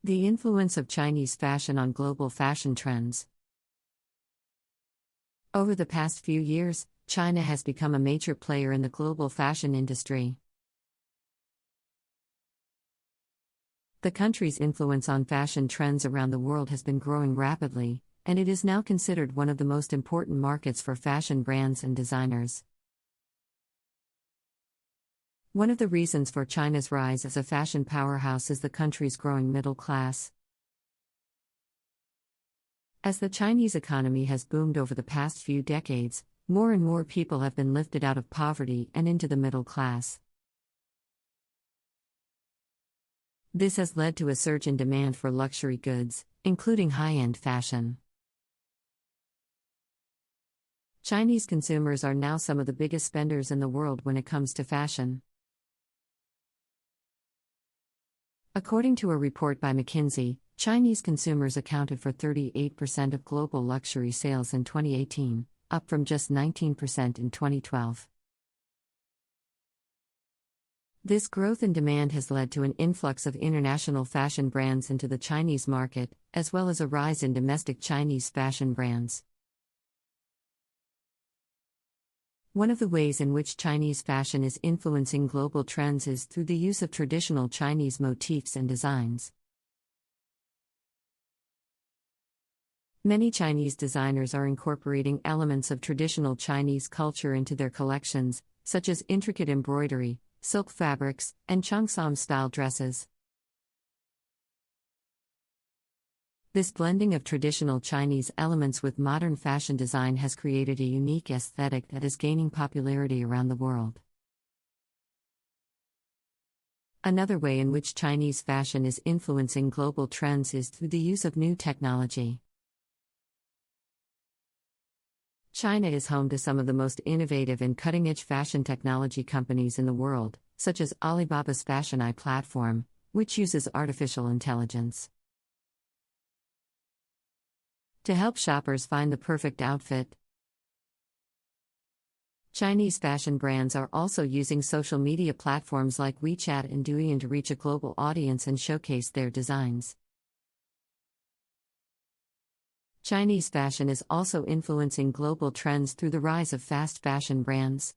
The influence of Chinese fashion on global fashion trends. Over the past few years, China has become a major player in the global fashion industry. The country's influence on fashion trends around the world has been growing rapidly, and it is now considered one of the most important markets for fashion brands and designers. One of the reasons for China's rise as a fashion powerhouse is the country's growing middle class. As the Chinese economy has boomed over the past few decades, more and more people have been lifted out of poverty and into the middle class. This has led to a surge in demand for luxury goods, including high-end fashion. Chinese consumers are now some of the biggest spenders in the world when it comes to fashion. According to a report by McKinsey, Chinese consumers accounted for 38% of global luxury sales in 2018, up from just 19% in 2012. This growth in demand has led to an influx of international fashion brands into the Chinese market, as well as a rise in domestic Chinese fashion brands. One of the ways in which Chinese fashion is influencing global trends is through the use of traditional Chinese motifs and designs. Many Chinese designers are incorporating elements of traditional Chinese culture into their collections, such as intricate embroidery, silk fabrics, and cheongsam-style dresses. This blending of traditional Chinese elements with modern fashion design has created a unique aesthetic that is gaining popularity around the world. Another way in which Chinese fashion is influencing global trends is through the use of new technology. China is home to some of the most innovative and cutting-edge fashion technology companies in the world, such as Alibaba's Fashion Eye platform, which uses artificial intelligence to help shoppers find the perfect outfit. Chinese fashion brands are also using social media platforms like WeChat and Douyin to reach a global audience and showcase their designs. Chinese fashion is also influencing global trends through the rise of fast fashion brands.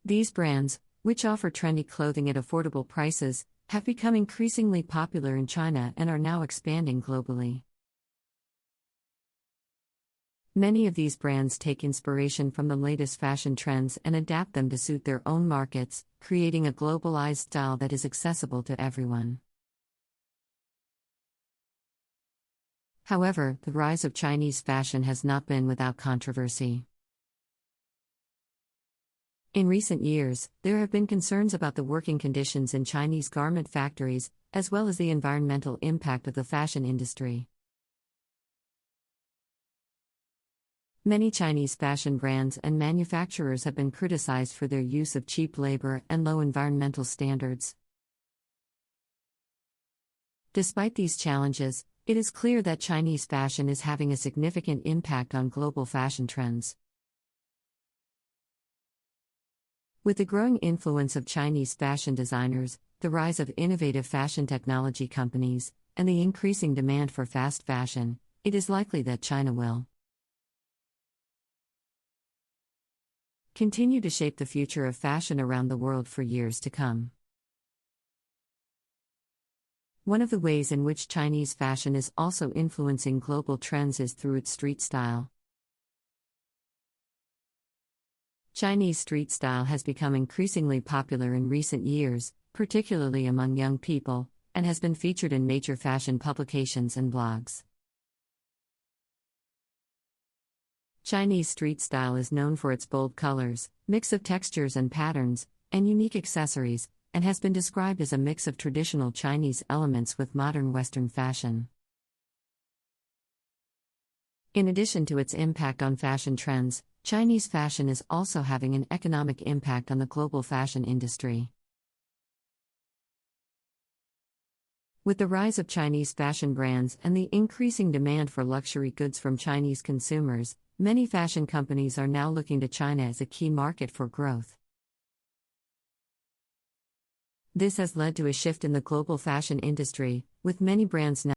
These brands, which offer trendy clothing at affordable prices, have become increasingly popular in China and are now expanding globally. Many of these brands take inspiration from the latest fashion trends and adapt them to suit their own markets, creating a globalized style that is accessible to everyone. However, the rise of Chinese fashion has not been without controversy. In recent years, there have been concerns about the working conditions in Chinese garment factories, as well as the environmental impact of the fashion industry. Many Chinese fashion brands and manufacturers have been criticized for their use of cheap labor and low environmental standards. Despite these challenges, it is clear that Chinese fashion is having a significant impact on global fashion trends. With the growing influence of Chinese fashion designers, the rise of innovative fashion technology companies, and the increasing demand for fast fashion, it is likely that China will continue to shape the future of fashion around the world for years to come. One of the ways in which Chinese fashion is also influencing global trends is through its street style. Chinese street style has become increasingly popular in recent years, particularly among young people, and has been featured in major fashion publications and blogs. Chinese street style is known for its bold colors, mix of textures and patterns, and unique accessories, and has been described as a mix of traditional Chinese elements with modern Western fashion. In addition to its impact on fashion trends, Chinese fashion is also having an economic impact on the global fashion industry. With the rise of Chinese fashion brands and the increasing demand for luxury goods from Chinese consumers, many fashion companies are now looking to China as a key market for growth. This has led to a shift in the global fashion industry, with many brands now